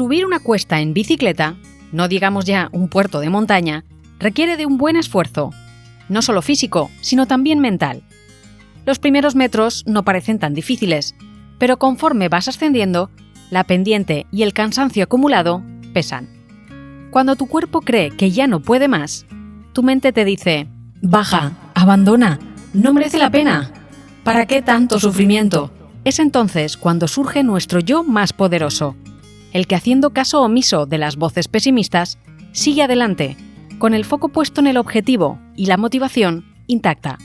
Subir una cuesta en bicicleta, no digamos ya un puerto de montaña, requiere de un buen esfuerzo, no solo físico, sino también mental. Los primeros metros no parecen tan difíciles, pero conforme vas ascendiendo, la pendiente y el cansancio acumulado pesan. Cuando tu cuerpo cree que ya no puede más, tu mente te dice: «Baja, abandona, no merece la pena. ¿Para qué tanto sufrimiento?». Es entonces cuando surge nuestro yo más poderoso, el que, haciendo caso omiso de las voces pesimistas, sigue adelante, con el foco puesto en el objetivo y la motivación intacta.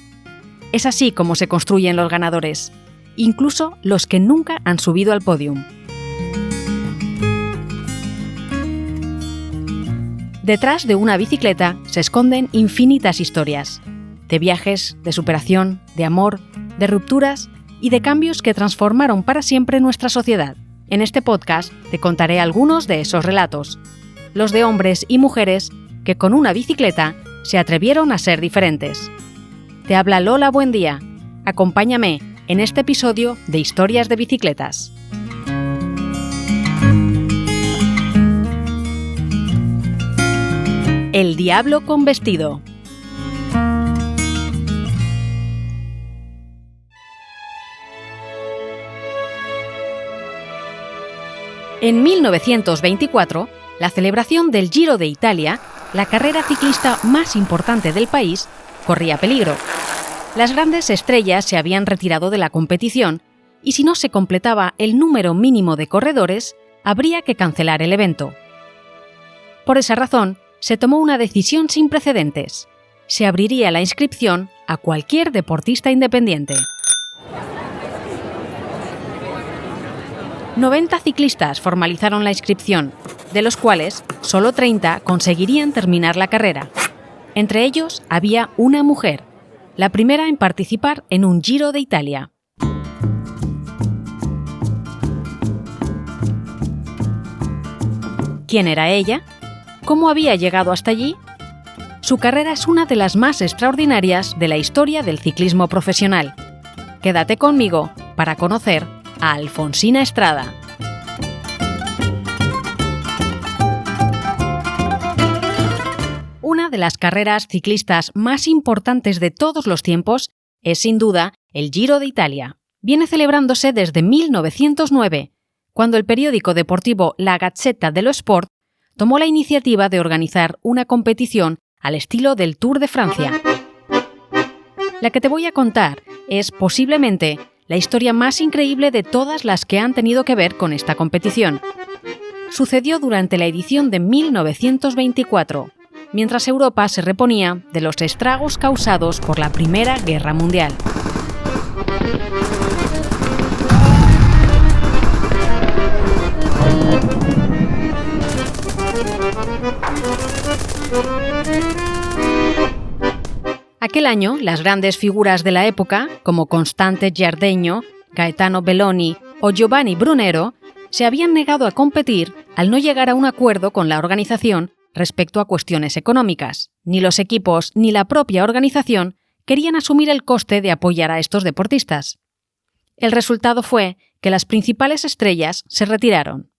Es así como se construyen los ganadores, incluso los que nunca han subido al pódium. Detrás de una bicicleta se esconden infinitas historias, de viajes, de superación, de amor, de rupturas y de cambios que transformaron para siempre nuestra sociedad. En este podcast te contaré algunos de esos relatos, los de hombres y mujeres que con una bicicleta se atrevieron a ser diferentes. Te habla Lola Buendía. Acompáñame en este episodio de Historias de Bicicletas. El diablo con vestido. En 1924, la celebración del Giro de Italia, la carrera ciclista más importante del país, corría peligro. Las grandes estrellas se habían retirado de la competición y si no se completaba el número mínimo de corredores, habría que cancelar el evento. Por esa razón, se tomó una decisión sin precedentes. Se abriría la inscripción a cualquier deportista independiente. 90 ciclistas formalizaron la inscripción, de los cuales solo 30 conseguirían terminar la carrera. Entre ellos había una mujer, la primera en participar en un Giro de Italia. ¿Quién era ella? ¿Cómo había llegado hasta allí? Su carrera es una de las más extraordinarias de la historia del ciclismo profesional. Quédate conmigo para conocer a Alfonsina Estrada. Una de las carreras ciclistas más importantes de todos los tiempos es sin duda el Giro de Italia. Viene celebrándose desde 1909, cuando el periódico deportivo La Gazzetta dello Sport tomó la iniciativa de organizar una competición al estilo del Tour de Francia. La que te voy a contar es posiblemente la historia más increíble de todas las que han tenido que ver con esta competición. Sucedió durante la edición de 1924, mientras Europa se reponía de los estragos causados por la Primera Guerra Mundial. Aquel año, las grandes figuras de la época, como Constante Giardegno, Gaetano Belloni o Giovanni Brunero, se habían negado a competir al no llegar a un acuerdo con la organización respecto a cuestiones económicas. Ni los equipos ni la propia organización querían asumir el coste de apoyar a estos deportistas. El resultado fue que las principales estrellas se retiraron.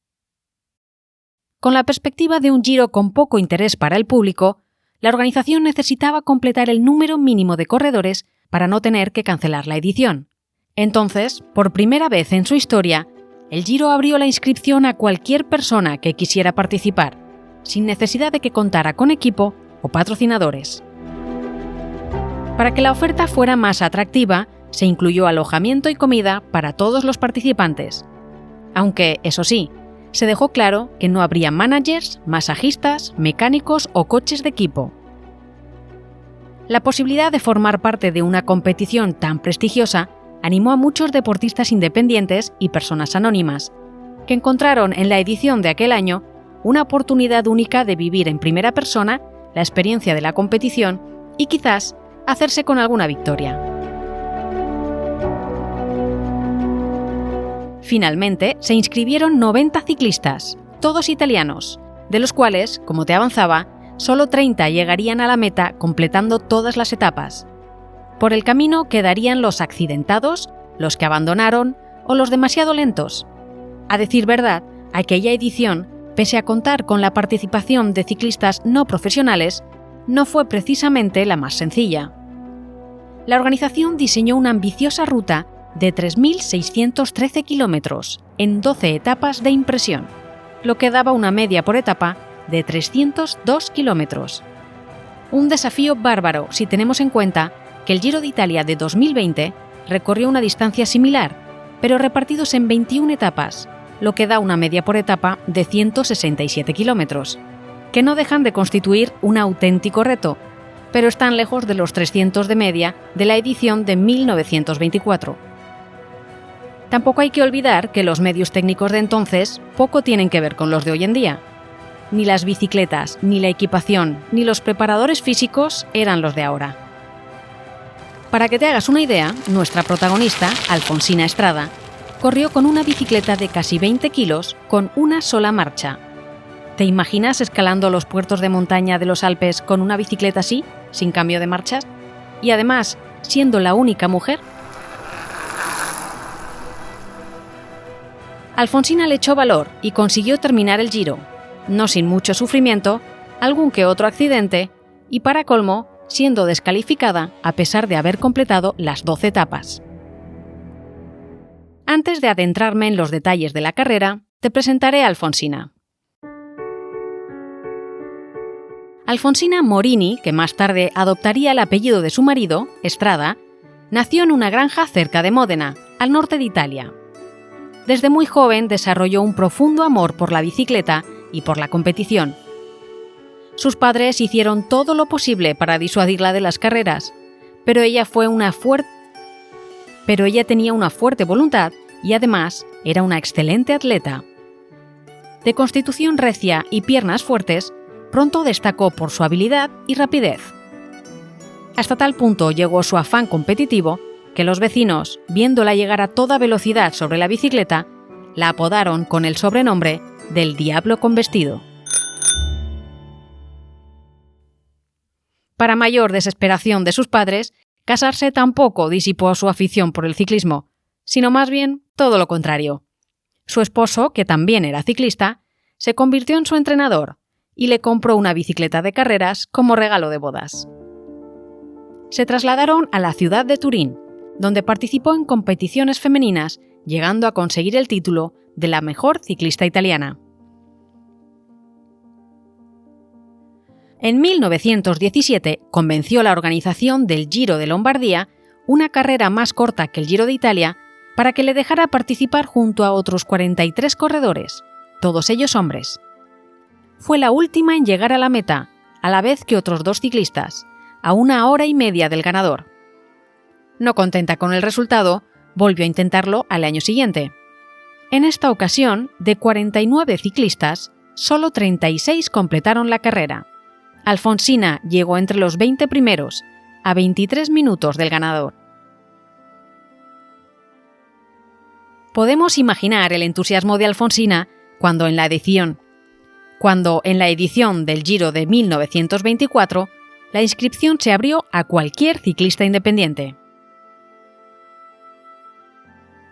Con la perspectiva de un Giro con poco interés para el público, la organización necesitaba completar el número mínimo de corredores para no tener que cancelar la edición. Entonces, por primera vez en su historia, el Giro abrió la inscripción a cualquier persona que quisiera participar, sin necesidad de que contara con equipo o patrocinadores. Para que la oferta fuera más atractiva, se incluyó alojamiento y comida para todos los participantes. Aunque, eso sí, se dejó claro que no habría managers, masajistas, mecánicos o coches de equipo. La posibilidad de formar parte de una competición tan prestigiosa animó a muchos deportistas independientes y personas anónimas, que encontraron en la edición de aquel año una oportunidad única de vivir en primera persona la experiencia de la competición y quizás hacerse con alguna victoria. Finalmente, se inscribieron 90 ciclistas, todos italianos, de los cuales, como te avanzaba, solo 30 llegarían a la meta completando todas las etapas. Por el camino quedarían los accidentados, los que abandonaron o los demasiado lentos. A decir verdad, aquella edición pese a contar con la participación de ciclistas no profesionales, no fue precisamente la más sencilla. La organización diseñó una ambiciosa ruta de 3.613 kilómetros en 12 etapas de impresión, lo que daba una media por etapa de 302 kilómetros. Un desafío bárbaro si tenemos en cuenta que el Giro de Italia de 2020 recorrió una distancia similar, pero repartidos en 21 etapas, lo que da una media por etapa de 167 kilómetros, que no dejan de constituir un auténtico reto, pero están lejos de los 300 de media de la edición de 1924. Tampoco hay que olvidar que los medios técnicos de entonces poco tienen que ver con los de hoy en día. Ni las bicicletas, ni la equipación, ni los preparadores físicos eran los de ahora. Para que te hagas una idea, nuestra protagonista, Alfonsina Estrada, corrió con una bicicleta de casi 20 kilos con una sola marcha. ¿Te imaginas escalando los puertos de montaña de los Alpes con una bicicleta así, sin cambio de marchas? Y además, siendo la única mujer. Alfonsina le echó valor y consiguió terminar el Giro, no sin mucho sufrimiento, algún que otro accidente y, para colmo, siendo descalificada a pesar de haber completado las 12 etapas. Antes de adentrarme en los detalles de la carrera, te presentaré a Alfonsina. Alfonsina Morini, que más tarde adoptaría el apellido de su marido, Estrada, nació en una granja cerca de Módena, al norte de Italia. Desde muy joven desarrolló un profundo amor por la bicicleta y por la competición. Sus padres hicieron todo lo posible para disuadirla de las carreras, pero ella tenía una fuerte voluntad y además era una excelente atleta. De constitución recia y piernas fuertes, pronto destacó por su habilidad y rapidez. Hasta tal punto llegó su afán competitivo que los vecinos, viéndola llegar a toda velocidad sobre la bicicleta, la apodaron con el sobrenombre del Diablo con vestido. Para mayor desesperación de sus padres, casarse tampoco disipó su afición por el ciclismo, sino más bien todo lo contrario. Su esposo, que también era ciclista, se convirtió en su entrenador y le compró una bicicleta de carreras como regalo de bodas. Se trasladaron a la ciudad de Turín, donde participó en competiciones femeninas, llegando a conseguir el título de la mejor ciclista italiana. En 1917 convenció a la organización del Giro de Lombardía, una carrera más corta que el Giro de Italia, para que le dejara participar junto a otros 43 corredores, todos ellos hombres. Fue la última en llegar a la meta, a la vez que otros 2 ciclistas, a 1 hora y media del ganador. No contenta con el resultado, volvió a intentarlo al año siguiente. En esta ocasión, de 49 ciclistas, solo 36 completaron la carrera. Alfonsina llegó entre los 20 primeros, a 23 minutos del ganador. Podemos imaginar el entusiasmo de Alfonsina cuando en la edición del Giro de 1924, la inscripción se abrió a cualquier ciclista independiente.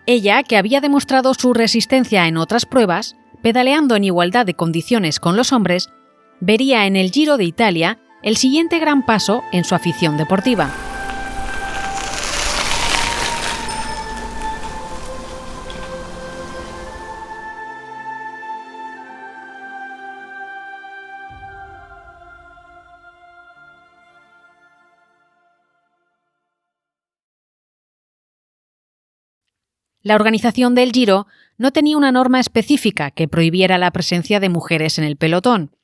Ella, que había demostrado su resistencia en otras pruebas, pedaleando en igualdad de condiciones con los hombres, vería en el Giro de Italia el siguiente gran paso en su afición deportiva. La organización del Giro no tenía una norma específica que prohibiera la presencia de mujeres en el pelotón.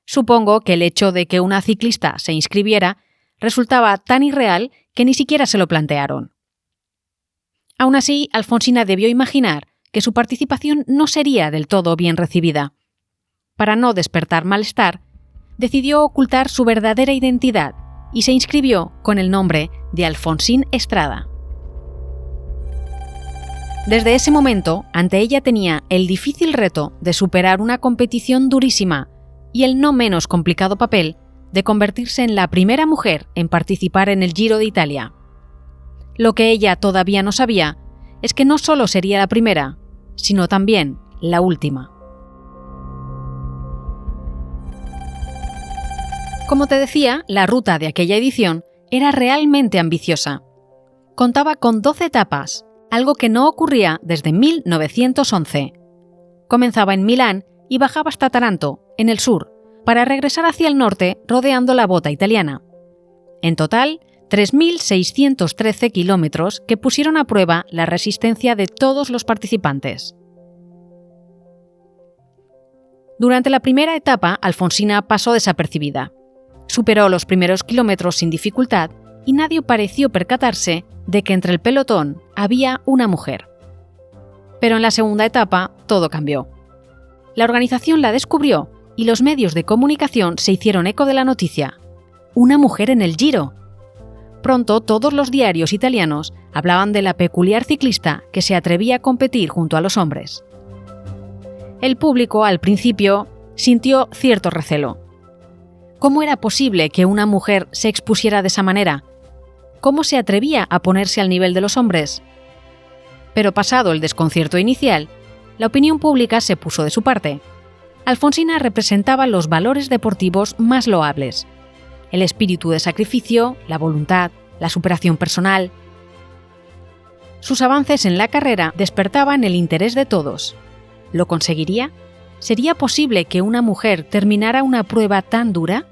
Supongo que el hecho de que una ciclista se inscribiera resultaba tan irreal que ni siquiera se lo plantearon. Aún así, Alfonsina debió imaginar que su participación no sería del todo bien recibida. Para no despertar malestar, decidió ocultar su verdadera identidad y se inscribió con el nombre de Alfonsina Estrada. Desde ese momento, ante ella tenía el difícil reto de superar una competición durísima y el no menos complicado papel de convertirse en la primera mujer en participar en el Giro de Italia. Lo que ella todavía no sabía es que no solo sería la primera, sino también la última. Como te decía, la ruta de aquella edición era realmente ambiciosa. Contaba con 12 etapas, algo que no ocurría desde 1911. Comenzaba en Milán y bajaba hasta Taranto, en el sur, para regresar hacia el norte rodeando la bota italiana. En total, 3.613 kilómetros que pusieron a prueba la resistencia de todos los participantes. Durante la primera etapa, Alfonsina pasó desapercibida. Superó los primeros kilómetros sin dificultad y nadie pareció percatarse de que entre el pelotón había una mujer. Pero en la segunda etapa todo cambió. La organización la descubrió y los medios de comunicación se hicieron eco de la noticia. ¡Una mujer en el Giro! Pronto todos los diarios italianos hablaban de la peculiar ciclista que se atrevía a competir junto a los hombres. El público, al principio, sintió cierto recelo. ¿Cómo era posible que una mujer se expusiera de esa manera? ¿Cómo se atrevía a ponerse al nivel de los hombres? Pero pasado el desconcierto inicial, la opinión pública se puso de su parte. Alfonsina representaba los valores deportivos más loables: el espíritu de sacrificio, la voluntad, la superación personal. Sus avances en la carrera despertaban el interés de todos. ¿Lo conseguiría? ¿Sería posible que una mujer terminara una prueba tan dura?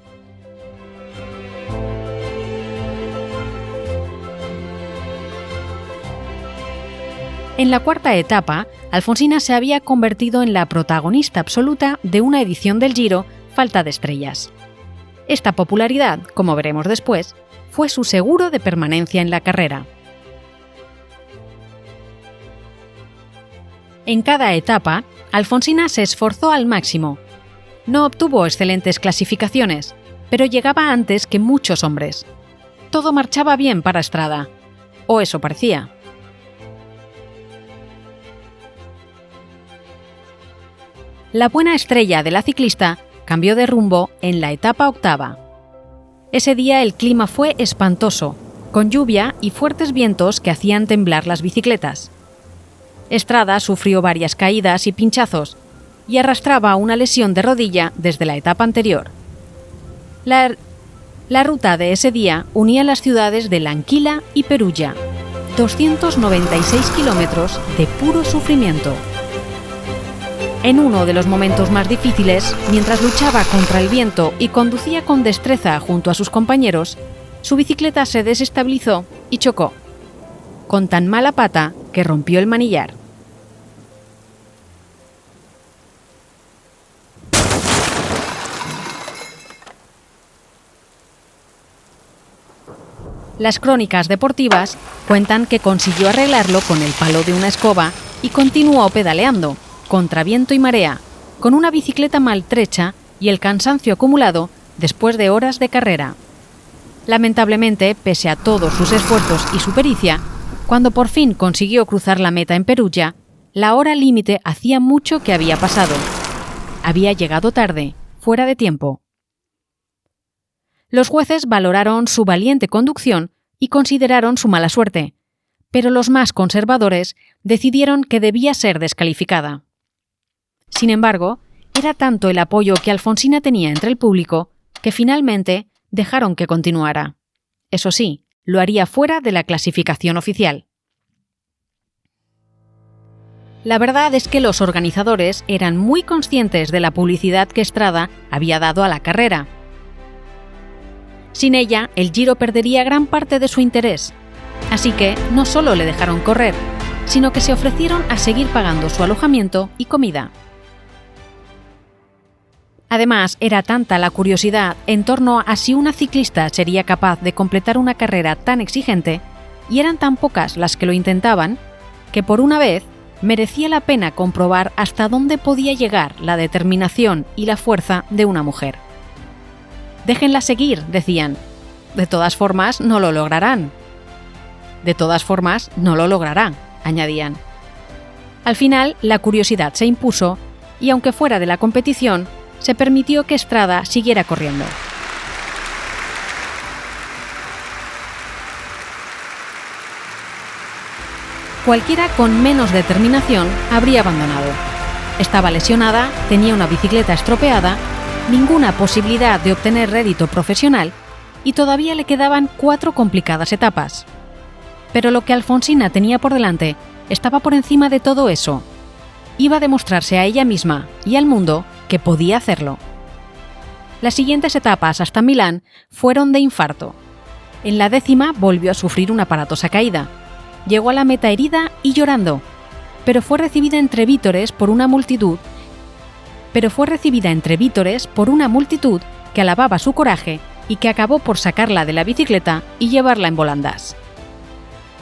En la cuarta etapa, Alfonsina se había convertido en la protagonista absoluta de una edición del Giro falta de estrellas. Esta popularidad, como veremos después, fue su seguro de permanencia en la carrera. En cada etapa, Alfonsina se esforzó al máximo. No obtuvo excelentes clasificaciones, pero llegaba antes que muchos hombres. Todo marchaba bien para Strada, o eso parecía. La buena estrella de la ciclista cambió de rumbo en la etapa octava. Ese día el clima fue espantoso, con lluvia y fuertes vientos que hacían temblar las bicicletas. Strada sufrió varias caídas y pinchazos y arrastraba una lesión de rodilla desde la etapa anterior. La ruta de ese día unía las ciudades de L'Anquila y Perugia, 296 kilómetros de puro sufrimiento. En uno de los momentos más difíciles, mientras luchaba contra el viento y conducía con destreza junto a sus compañeros, su bicicleta se desestabilizó y chocó, con tan mala pata que rompió el manillar. Las crónicas deportivas cuentan que consiguió arreglarlo con el palo de una escoba y continuó pedaleando, contra viento y marea, con una bicicleta maltrecha y el cansancio acumulado después de horas de carrera. Lamentablemente, pese a todos sus esfuerzos y su pericia, cuando por fin consiguió cruzar la meta en Perugia, la hora límite hacía mucho que había pasado. Había llegado tarde, fuera de tiempo. Los jueces valoraron su valiente conducción y consideraron su mala suerte, pero los más conservadores decidieron que debía ser descalificada. Sin embargo, era tanto el apoyo que Alfonsina tenía entre el público que finalmente dejaron que continuara. Eso sí, lo haría fuera de la clasificación oficial. La verdad es que los organizadores eran muy conscientes de la publicidad que Strada había dado a la carrera. Sin ella, el Giro perdería gran parte de su interés. Así que no solo le dejaron correr, sino que se ofrecieron a seguir pagando su alojamiento y comida. Además, era tanta la curiosidad en torno a si una ciclista sería capaz de completar una carrera tan exigente, y eran tan pocas las que lo intentaban, que por una vez merecía la pena comprobar hasta dónde podía llegar la determinación y la fuerza de una mujer. «Déjenla seguir», decían. «De todas formas, no lo lograrán». «De todas formas, no lo lograrán», añadían. Al final, la curiosidad se impuso y, aunque fuera de la competición, se permitió que Strada siguiera corriendo. Cualquiera con menos determinación habría abandonado. Estaba lesionada, tenía una bicicleta estropeada ninguna posibilidad de obtener rédito profesional y todavía le quedaban 4 complicadas etapas. Pero lo que Alfonsina tenía por delante estaba por encima de todo eso. Iba a demostrarse a ella misma y al mundo que podía hacerlo. Las siguientes etapas hasta Milán fueron de infarto. En la 10ª volvió a sufrir una aparatosa caída. Llegó a la meta herida y llorando, pero fue recibida entre vítores por una multitud que alababa su coraje y que acabó por sacarla de la bicicleta y llevarla en volandas.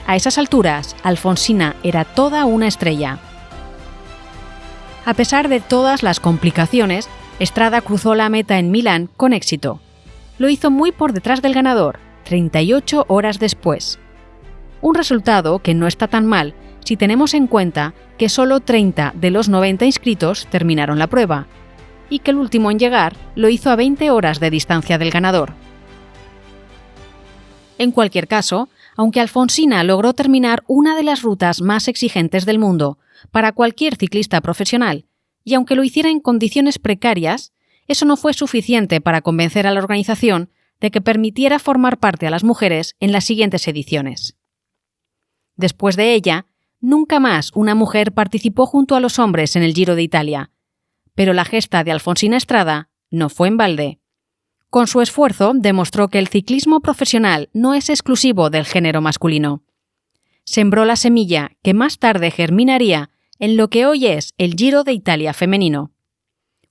A esas alturas, Alfonsina era toda una estrella. A pesar de todas las complicaciones, Estrada cruzó la meta en Milán con éxito. Lo hizo muy por detrás del ganador, 38 horas después. Un resultado que no está tan mal si tenemos en cuenta que solo 30 de los 90 inscritos terminaron la prueba, y que el último en llegar lo hizo a 20 horas de distancia del ganador. En cualquier caso, aunque Alfonsina logró terminar una de las rutas más exigentes del mundo para cualquier ciclista profesional, y aunque lo hiciera en condiciones precarias, eso no fue suficiente para convencer a la organización de que permitiera formar parte a las mujeres en las siguientes ediciones. Después de ella, nunca más una mujer participó junto a los hombres en el Giro de Italia, pero la gesta de Alfonsina Estrada no fue en balde. Con su esfuerzo demostró que el ciclismo profesional no es exclusivo del género masculino. Sembró la semilla que más tarde germinaría en lo que hoy es el Giro de Italia femenino.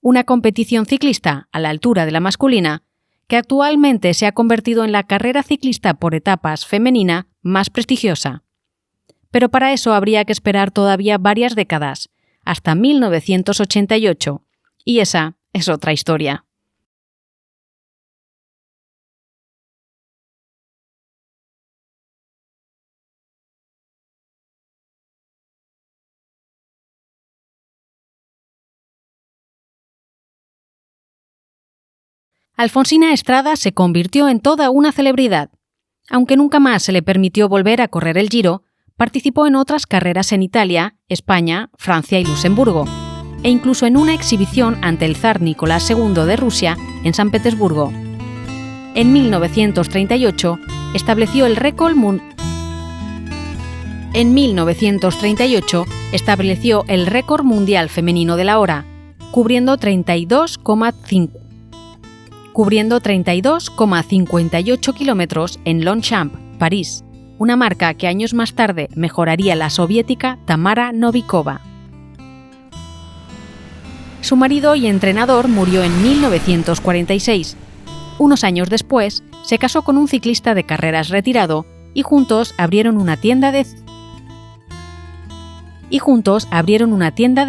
Una competición ciclista a la altura de la masculina, que actualmente se ha convertido en la carrera ciclista por etapas femenina más prestigiosa. Pero para eso habría que esperar todavía varias décadas, hasta 1988, y esa es otra historia. Alfonsina Estrada se convirtió en toda una celebridad. Aunque nunca más se le permitió volver a correr el Giro, participó en otras carreras en Italia, España, Francia y Luxemburgo, e incluso en una exhibición ante el zar Nicolás II de Rusia en San Petersburgo. En 1938 estableció el récord mundial femenino de la hora, cubriendo 32,58 kilómetros en Longchamp, París, una marca que años más tarde mejoraría la soviética Tamara Novikova. Su marido y entrenador murió en 1946. Unos años después, se casó con un ciclista de carreras retirado y juntos abrieron una tienda de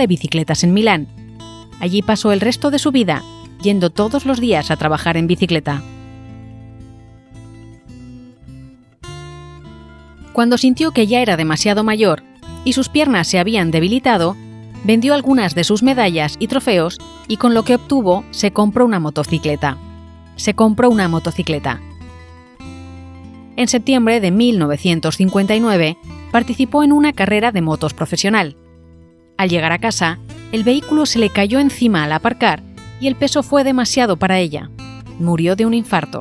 bicicletas en Milán. Allí pasó el resto de su vida, yendo todos los días a trabajar en bicicleta. Cuando sintió que ya era demasiado mayor y sus piernas se habían debilitado, vendió algunas de sus medallas y trofeos y con lo que obtuvo se compró una motocicleta. En septiembre de 1959 participó en una carrera de motos profesional. Al llegar a casa, el vehículo se le cayó encima al aparcar y el peso fue demasiado para ella. Murió de un infarto.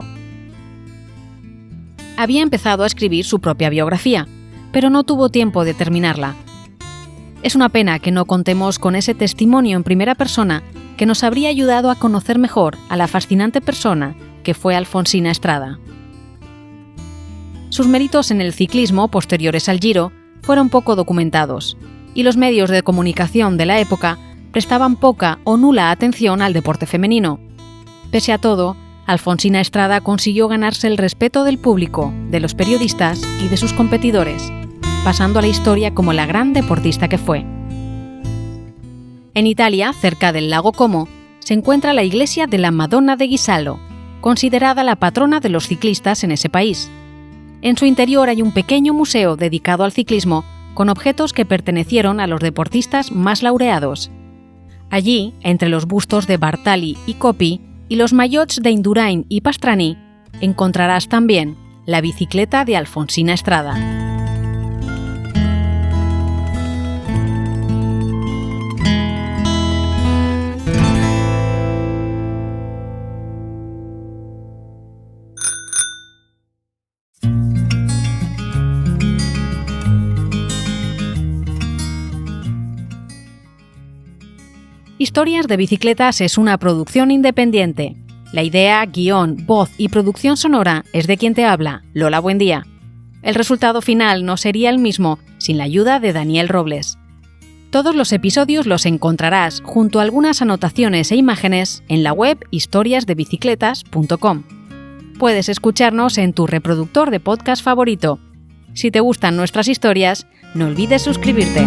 Había empezado a escribir su propia biografía, pero no tuvo tiempo de terminarla. Es una pena que no contemos con ese testimonio en primera persona que nos habría ayudado a conocer mejor a la fascinante persona que fue Alfonsina Estrada. Sus méritos en el ciclismo posteriores al Giro fueron poco documentados, y los medios de comunicación de la época prestaban poca o nula atención al deporte femenino. Pese a todo, Alfonsina Estrada consiguió ganarse el respeto del público, de los periodistas y de sus competidores, pasando a la historia como la gran deportista que fue. En Italia, cerca del lago Como, se encuentra la iglesia de la Madonna de Ghisallo, considerada la patrona de los ciclistas en ese país. En su interior hay un pequeño museo dedicado al ciclismo, con objetos que pertenecieron a los deportistas más laureados. Allí, entre los bustos de Bartali y Coppi y los maillots de Indurain y Pastrani, encontrarás también la bicicleta de Alfonsina Estrada. Historias de Bicicletas es una producción independiente. La idea, guión, voz y producción sonora es de quien te habla, Lola Buendía. El resultado final no sería el mismo sin la ayuda de Daniel Robles. Todos los episodios los encontrarás junto a algunas anotaciones e imágenes en la web historiasdebicicletas.com. Puedes escucharnos en tu reproductor de podcast favorito. Si te gustan nuestras historias, no olvides suscribirte.